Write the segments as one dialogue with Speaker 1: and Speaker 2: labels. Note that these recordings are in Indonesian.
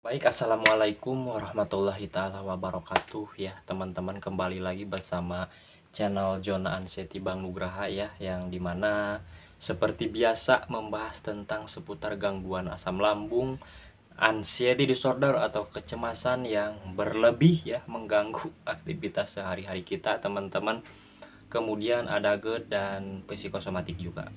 Speaker 1: Baik, assalamualaikum warahmatullahi taala wabarakatuh ya teman-teman, kembali lagi bersama channel Jona Anseti Bang Nugraha ya, yang dimana seperti biasa membahas tentang seputar gangguan asam lambung, anxiety disorder atau kecemasan yang berlebih ya, mengganggu aktivitas sehari-hari kita teman-teman. Kemudian ada GERD dan psikosomatik juga.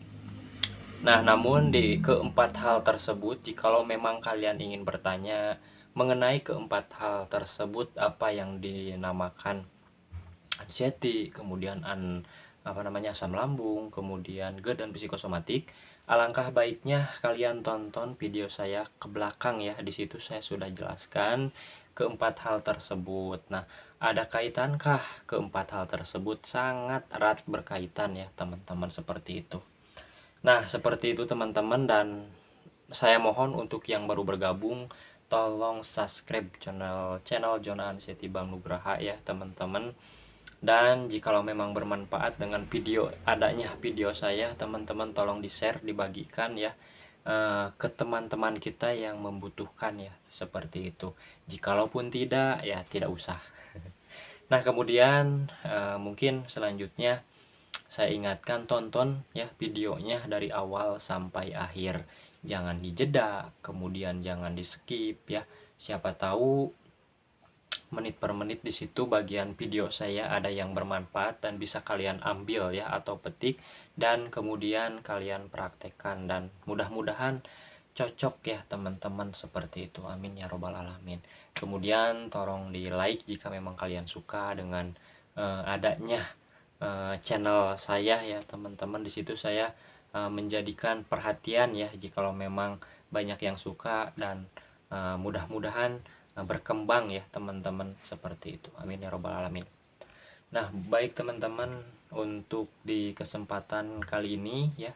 Speaker 1: Nah, namun di keempat hal tersebut, jikalau memang kalian ingin bertanya mengenai keempat hal tersebut, apa yang dinamakan anxiety, kemudian asam lambung, kemudian GERD dan psikosomatik, alangkah baiknya kalian tonton video saya ke belakang ya. Di situ saya sudah jelaskan keempat hal tersebut. Nah, ada kaitankah keempat hal tersebut? Sangat erat berkaitan ya, teman-teman, seperti itu. Nah, seperti itu teman-teman, dan saya mohon untuk yang baru bergabung, tolong subscribe channel Jona Anseti Bang Nugraha ya teman-teman. Dan jikalau memang bermanfaat dengan adanya video saya, teman-teman tolong di-share, dibagikan ya ke teman-teman kita yang membutuhkan ya, seperti itu. Jikalaupun tidak, ya tidak usah. Nah, kemudian mungkin selanjutnya saya ingatkan, tonton ya videonya dari awal sampai akhir. Jangan dijeda, kemudian jangan di-skip ya. Siapa tahu menit per menit di situ bagian video saya ada yang bermanfaat dan bisa kalian ambil ya, atau petik dan kemudian kalian praktekkan, dan mudah-mudahan cocok ya teman-teman, seperti itu. Amin ya robbal alamin. Kemudian tolong di like jika memang kalian suka dengan adanya channel saya ya teman-teman. Di situ saya menjadikan perhatian ya, jikalau memang banyak yang suka, dan mudah-mudahan berkembang ya teman-teman, seperti itu. Amin ya robbal alamin. Nah, baik teman-teman, untuk di kesempatan kali ini ya,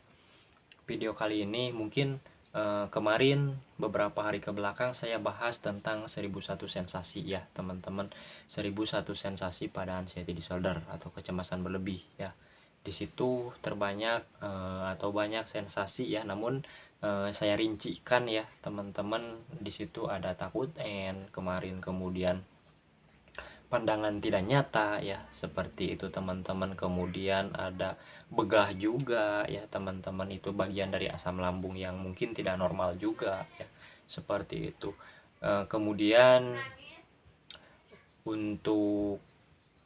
Speaker 1: video kali ini mungkin kemarin beberapa hari ke belakang saya bahas tentang 1001 sensasi ya teman-teman. 1001 sensasi pada anxiety disorder atau kecemasan berlebih ya. Di situ terbanyak atau banyak sensasi ya, namun saya rincikan ya teman-teman. Di situ ada takut kemarin, kemudian pandangan tidak nyata ya, seperti itu teman-teman. Kemudian ada begah juga ya teman-teman, itu bagian dari asam lambung yang mungkin tidak normal juga ya, seperti itu. Kemudian untuk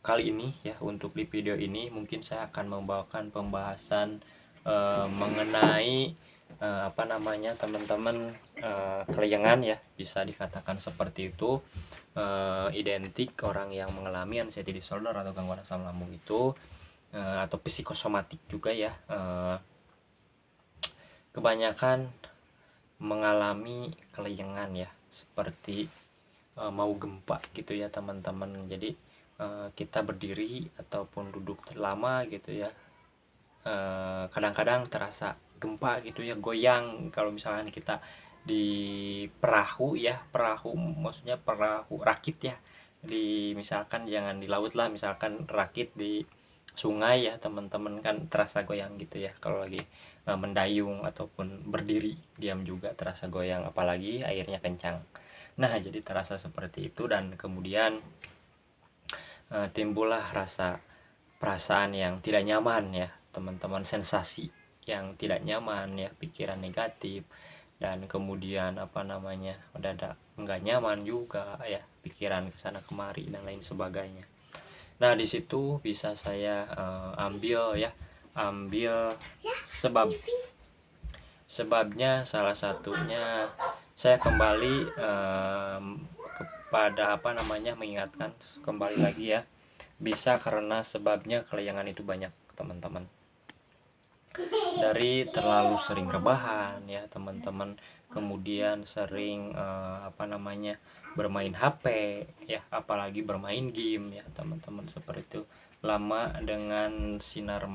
Speaker 1: kali ini ya, untuk di video ini mungkin saya akan membawakan pembahasan mengenai teman-teman, kelayangan ya, bisa dikatakan seperti itu. Identik orang yang mengalami anxiety disorder atau gangguan asam lambung itu atau psikosomatik juga ya, kebanyakan mengalami kelayangan ya, seperti mau gempa gitu ya teman-teman. Jadi kita berdiri ataupun duduk lama gitu ya, kadang-kadang terasa gempa gitu ya, goyang. Kalau misalkan kita di perahu ya, perahu maksudnya perahu rakit ya, di misalkan jangan di laut lah, misalkan rakit di sungai ya teman-teman, kan terasa goyang gitu ya kalau lagi mendayung ataupun berdiri diam juga terasa goyang, apalagi airnya kencang. Nah, jadi terasa seperti itu, dan kemudian timbullah perasaan yang tidak nyaman ya teman-teman, sensasi yang tidak nyaman ya, pikiran negatif, dan kemudian mendadak nggak nyaman juga ya, pikiran kesana kemari dan lain sebagainya. Nah, di situ bisa saya ambil sebabnya. Salah satunya saya kembali kepada mengingatkan kembali lagi ya, bisa karena sebabnya kelayangan itu banyak teman-teman, dari terlalu sering rebahan ya teman-teman, kemudian sering bermain HP ya, apalagi bermain game ya teman-teman, seperti itu. Lama dengan sinar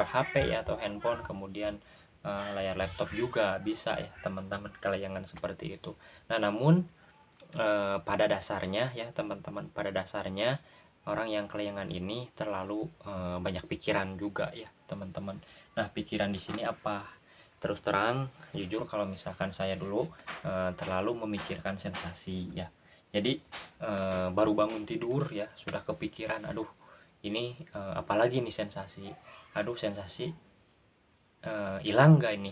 Speaker 1: HP ya atau handphone, kemudian layar laptop juga bisa ya teman-teman, kelayangan seperti itu. Nah, namun pada dasarnya ya teman-teman, pada dasarnya orang yang kelayangan ini terlalu banyak pikiran juga ya teman-teman. Nah, pikiran di sini apa? terus terang jujur kalau misalkan saya dulu terlalu memikirkan sensasi ya. Jadi baru bangun tidur ya sudah kepikiran, aduh ini apalagi nih sensasi, aduh sensasi hilang nggak ini.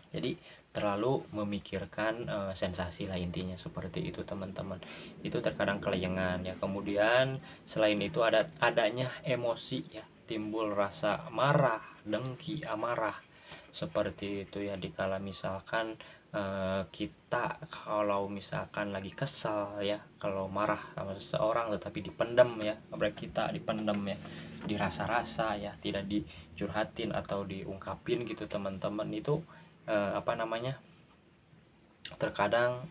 Speaker 1: Jadi terlalu memikirkan sensasi lah, intinya seperti itu teman-teman. Itu terkadang kelayangan ya. Kemudian selain itu adanya emosi ya, timbul rasa marah, dengki, amarah seperti itu ya. Dikala misalkan kita kalau misalkan lagi kesal ya, kalau marah sama seseorang tetapi dipendam ya, apalagi kita dipendam ya, dirasa-rasa ya, tidak dicurhatin atau diungkapin gitu teman-teman, itu apa namanya, terkadang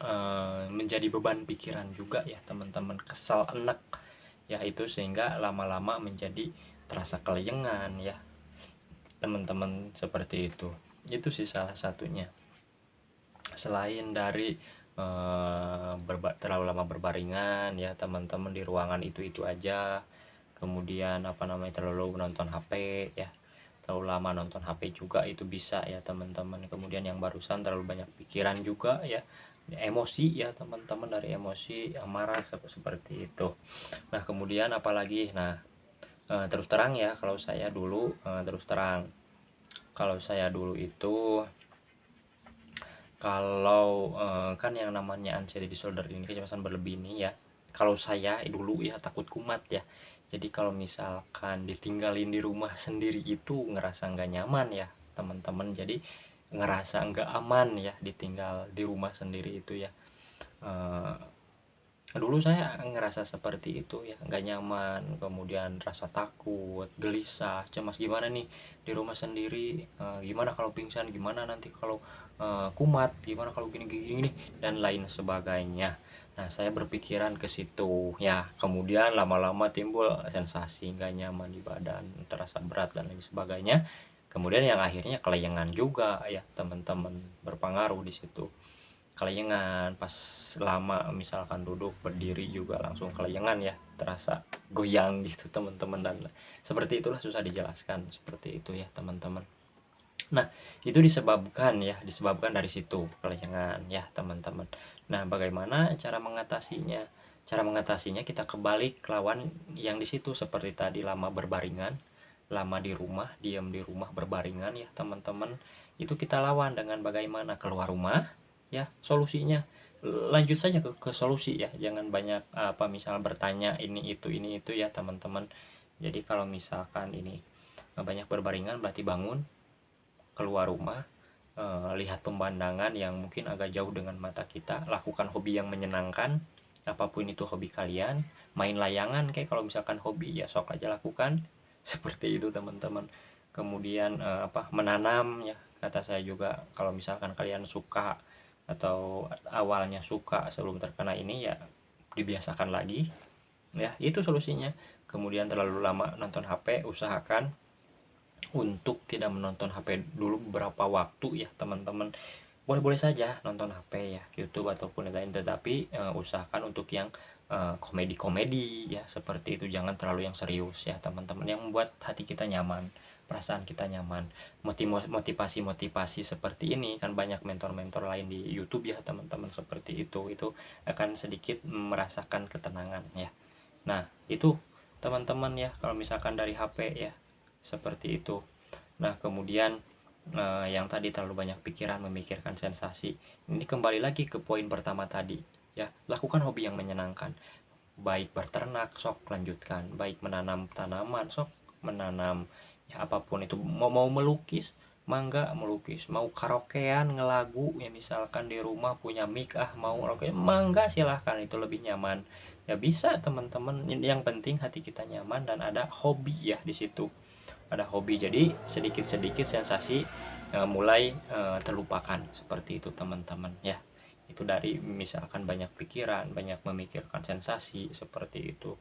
Speaker 1: menjadi beban pikiran juga ya teman-teman, kesal enek ya itu, sehingga lama-lama menjadi terasa kelayangan ya teman-teman, seperti itu sih salah satunya. Selain dari terlalu lama berbaringan ya teman-teman di ruangan itu aja, kemudian apa namanya, terlalu menonton HP ya, terlalu lama nonton HP juga itu bisa ya teman-teman. Kemudian yang barusan terlalu banyak pikiran juga ya, emosi ya teman-teman, dari emosi amarah seperti itu. Nah kemudian apalagi, nah terus terang ya, kalau saya dulu terus terang, kalau saya dulu itu, kalau kan yang namanya anxiety disorder ini, kecemasan berlebih ini ya, kalau saya dulu ya takut kumat ya. Jadi kalau misalkan ditinggalin di rumah sendiri itu ngerasa nggak nyaman ya teman-teman. Jadi ngerasa nggak aman ya ditinggal di rumah sendiri itu ya. Eh, Dulu saya ngerasa seperti itu ya, nggak nyaman, kemudian rasa takut, gelisah, cemas, gimana nih di rumah sendiri, gimana kalau pingsan, gimana nanti kalau kumat, gimana kalau gini gini dan lain sebagainya. Nah saya berpikiran ke situ ya, kemudian lama-lama timbul sensasi nggak nyaman di badan, terasa berat dan lain sebagainya. Kemudian yang akhirnya kelayangan juga ya teman-teman, berpengaruh di situ. Kelayangan pas lama misalkan duduk, berdiri juga langsung kelayangan ya, terasa goyang gitu teman-teman, dan seperti itulah, susah dijelaskan seperti itu ya teman-teman. Nah itu disebabkan dari situ, kelayangan ya teman-teman. Nah bagaimana cara mengatasinya? Cara mengatasinya kita kebalik lawan yang di situ, seperti tadi lama berbaringan, lama di rumah, diam di rumah berbaringan ya teman-teman. Itu kita lawan dengan bagaimana, keluar rumah ya, solusinya lanjut saja ke solusi ya, jangan banyak apa misal bertanya ini itu ya teman-teman. Jadi kalau misalkan ini banyak berbaringan, berarti bangun, keluar rumah, lihat pemandangan yang mungkin agak jauh dengan mata kita, lakukan hobi yang menyenangkan, apapun itu hobi kalian, main layangan kayak kalau misalkan hobi ya sok aja lakukan seperti itu teman-teman. Kemudian apa, menanam ya, kata saya juga, kalau misalkan kalian suka atau awalnya suka sebelum terkena ini ya, dibiasakan lagi ya, itu solusinya. Kemudian terlalu lama nonton HP, usahakan untuk tidak menonton HP dulu beberapa waktu ya teman-teman. Boleh-boleh saja nonton HP ya, YouTube ataupun lain, tetapi usahakan untuk yang komedi-komedi ya, seperti itu. Jangan terlalu yang serius ya teman-teman, yang membuat hati kita nyaman, perasaan kita nyaman. Motivasi seperti ini kan banyak mentor-mentor lain di YouTube ya teman-teman, seperti itu akan sedikit merasakan ketenangan ya. Nah itu teman-teman ya, kalau misalkan dari HP ya, seperti itu. Nah kemudian yang tadi terlalu banyak pikiran, memikirkan sensasi, ini kembali lagi ke poin pertama tadi ya, lakukan hobi yang menyenangkan. Baik berternak, sok lanjutkan. Baik menanam tanaman, sok menanam ya, apapun itu. Mau melukis, mangga melukis. Mau karaokean, ngelagu ya, misalkan di rumah punya mic, mau karaoke, mangga silahkan, itu lebih nyaman ya, bisa teman-teman. Yang penting hati kita nyaman dan ada hobi ya di situ, ada hobi. Jadi sedikit-sedikit sensasi mulai terlupakan, seperti itu teman-teman ya. Itu dari misalkan banyak pikiran, banyak memikirkan sensasi, seperti itu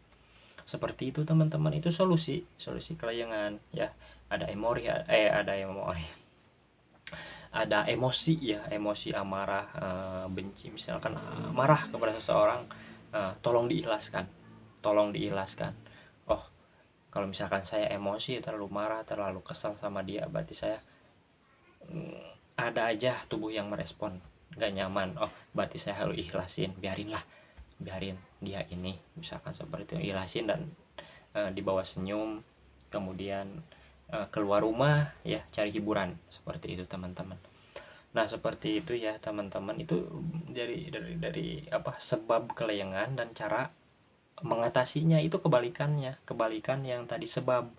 Speaker 1: teman-teman. Itu solusi kelayangan ya. Ada emosi ya, emosi amarah, benci, misalkan marah kepada seseorang, tolong diikhlaskan. Oh, kalau misalkan saya emosi, terlalu marah, terlalu kesal sama dia, berarti saya ada aja tubuh yang merespon nggak nyaman, oh berarti saya harus ikhlasin, biarin dia ini, misalkan seperti itu, ikhlasin dan dibawa senyum, kemudian keluar rumah ya, cari hiburan, seperti itu teman-teman. Nah seperti itu ya teman-teman, itu dari apa, sebab kelayangan dan cara mengatasinya itu kebalikan yang tadi. Sebab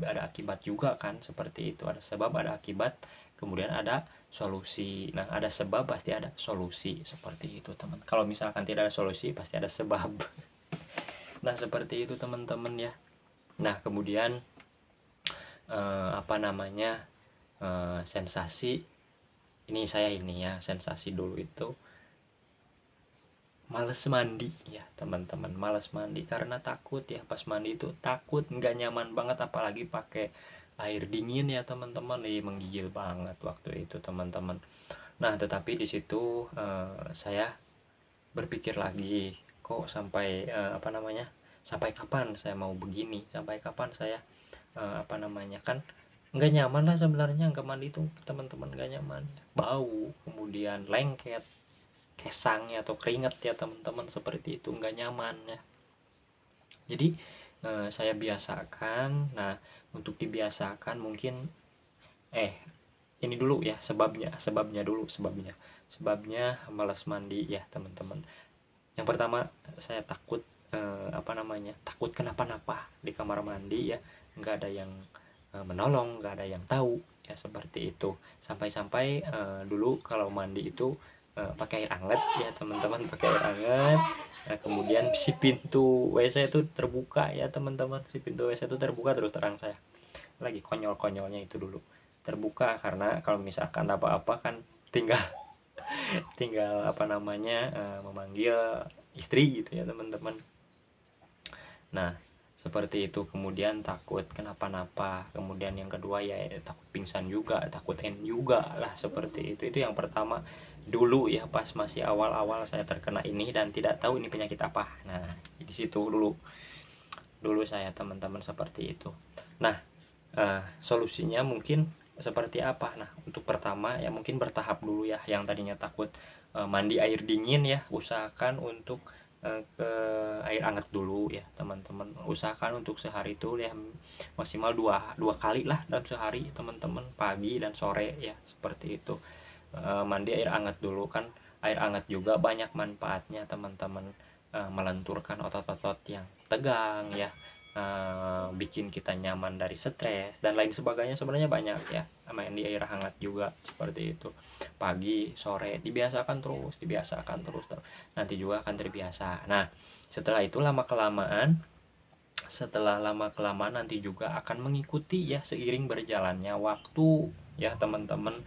Speaker 1: ada akibat juga kan, seperti itu, ada sebab ada akibat, kemudian ada solusi. Nah ada sebab pasti ada solusi, seperti itu teman. Kalau misalkan tidak ada solusi pasti ada sebab. Nah seperti itu teman-teman ya. Nah kemudian apa namanya, sensasi ini ya, sensasi dulu itu males mandi ya teman-teman, males mandi karena takut ya, pas mandi itu takut, nggak nyaman banget, apalagi pakai air dingin ya teman-teman, menggigil banget waktu itu teman-teman. Nah tetapi di situ saya berpikir lagi, kok sampai apa namanya, sampai kapan saya mau begini, sampai kapan saya apa namanya, kan nggak nyaman lah sebenarnya, nggak mandi itu teman-teman, nggak nyaman, bau, kemudian lengket, kesangnya atau keringat ya teman-teman, seperti itu, nggak nyaman ya. Jadi saya biasakan. Nah untuk dibiasakan mungkin ini dulu ya, sebabnya malas mandi ya teman-teman. Yang pertama, saya takut apa namanya, takut kenapa-napa di kamar mandi ya, nggak ada yang menolong, nggak ada yang tahu ya, seperti itu. Sampai-sampai dulu kalau mandi itu pakai air hangat ya teman-teman, pakai air hangat. Nah, kemudian si pintu WC itu terbuka ya teman-teman, si pintu WC itu terbuka, terus terang saya lagi konyol-konyolnya itu dulu, terbuka karena kalau misalkan apa-apa kan tinggal tinggal apa namanya, memanggil istri gitu ya teman-teman. Nah seperti itu, kemudian takut kenapa-napa, kemudian yang kedua ya takut pingsan juga, takut juga lah, seperti itu yang pertama dulu ya, pas masih awal-awal saya terkena ini dan tidak tahu ini penyakit apa. Nah di situ dulu saya teman-teman, seperti itu. Nah solusinya mungkin seperti apa? Nah untuk pertama ya mungkin bertahap dulu ya, yang tadinya takut mandi air dingin ya, usahakan untuk ke air hangat dulu ya teman-teman. Usahakan untuk sehari itu ya maksimal dua kali lah dalam sehari teman-teman, pagi dan sore ya, seperti itu. Mandi air hangat dulu, kan air hangat juga banyak manfaatnya teman-teman, melenturkan otot-otot yang tegang ya, bikin kita nyaman dari stres dan lain sebagainya, sebenarnya banyak ya main di air hangat juga, seperti itu. Pagi sore dibiasakan terus, nanti juga akan terbiasa. Nah setelah lama kelamaan nanti juga akan mengikuti ya, seiring berjalannya waktu ya teman-teman.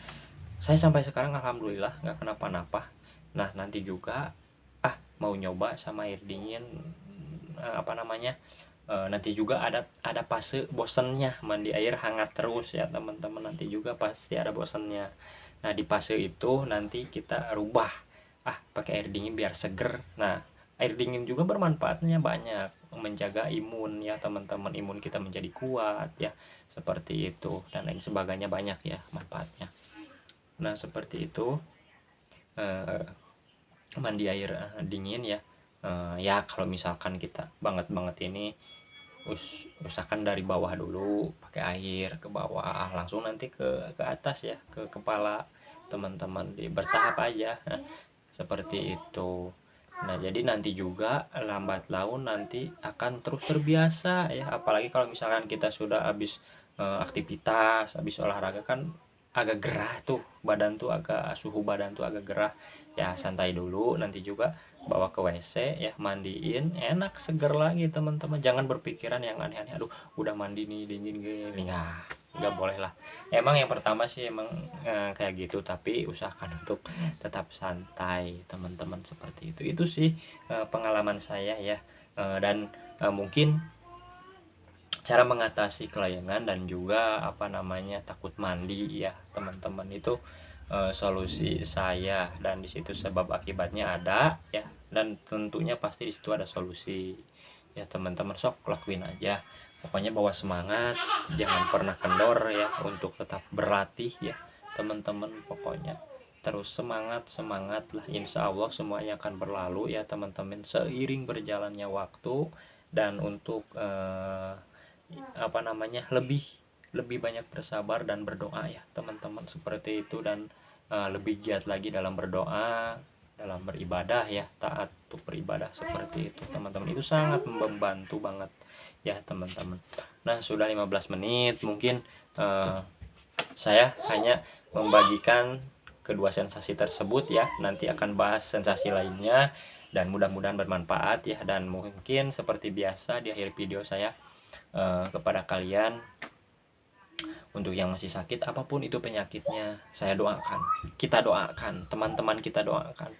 Speaker 1: Saya sampai sekarang alhamdulillah nggak kenapa-napa. Nah nanti juga mau nyoba sama air dingin, apa namanya, nanti juga ada fase bosennya mandi air hangat terus ya teman-teman, nanti juga pasti ada bosennya. Nah di fase itu nanti kita rubah pakai air dingin biar seger. Nah air dingin juga bermanfaatnya banyak, menjaga imun ya teman-teman, imun kita menjadi kuat ya, seperti itu, dan lain sebagainya, banyak ya manfaatnya. Nah seperti itu mandi air dingin ya. Ya kalau misalkan kita banget ini, usahakan dari bawah dulu, pakai air ke bawah, langsung nanti ke atas ya, ke kepala teman-teman, bertahap aja. Nah, seperti itu. Nah jadi nanti juga lambat laun nanti akan terus terbiasa ya, apalagi kalau misalkan kita sudah habis aktivitas, habis olahraga kan agak gerah tuh badan tuh, suhu badan tuh agak gerah ya, santai dulu, nanti juga bawa ke WC ya, mandiin, enak, seger lagi teman-teman. Jangan berpikiran yang aneh-aneh, aduh udah mandi nih dingin gini, nggak boleh lah. Emang yang pertama sih emang kayak gitu, tapi usahakan untuk tetap santai teman-teman, seperti itu sih pengalaman saya ya. Dan mungkin cara mengatasi kelayangan dan juga apa namanya, takut mandi ya teman-teman, itu solusi saya, dan disitu sebab akibatnya ada ya, dan tentunya pasti disitu ada solusi ya teman-teman. Sok lakuin aja, pokoknya bawa semangat, jangan pernah kendor ya untuk tetap berlatih ya, teman-teman. Pokoknya terus semangat lah, insya Allah semuanya akan berlalu ya teman-teman, seiring berjalannya waktu. Dan untuk lebih banyak bersabar dan berdoa ya teman-teman, seperti itu. Dan lebih giat lagi dalam berdoa, dalam beribadah ya, taat untuk beribadah seperti itu teman-teman. Itu sangat membantu banget ya teman-teman. Nah, sudah 15 menit, mungkin saya hanya membagikan kedua sensasi tersebut ya. Nanti akan bahas sensasi lainnya, dan mudah-mudahan bermanfaat ya. Dan mungkin seperti biasa di akhir video saya kepada kalian, untuk yang masih sakit apapun itu penyakitnya, saya doakan, kita doakan, teman-teman kita doakan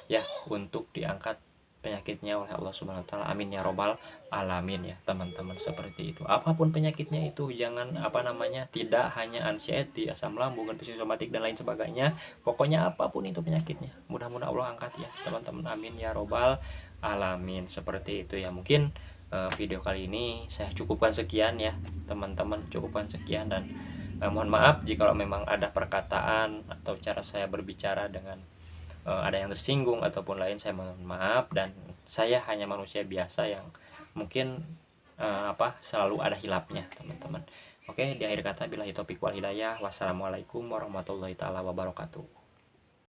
Speaker 1: ya, untuk diangkat penyakitnya oleh Allah Subhanahu wa taala. Amin ya robbal alamin ya teman-teman, seperti itu. Apapun penyakitnya itu, jangan tidak hanya anxiety, asam lambung, psikosomatik dan lain sebagainya. Pokoknya apapun itu penyakitnya, mudah-mudahan Allah angkat ya teman-teman. Amin ya robbal alamin, seperti itu ya. Mungkin video kali ini saya cukupkan sekian ya teman-teman, cukupkan sekian. Dan mohon maaf jika memang ada perkataan atau cara saya berbicara dengan ada yang tersinggung ataupun lain, saya mohon maaf. Dan saya hanya manusia biasa yang mungkin selalu ada hilapnya teman-teman. Oke, di akhir kata billahi taufiq wal hidayah. Wassalamualaikum warahmatullahi taala wabarakatuh.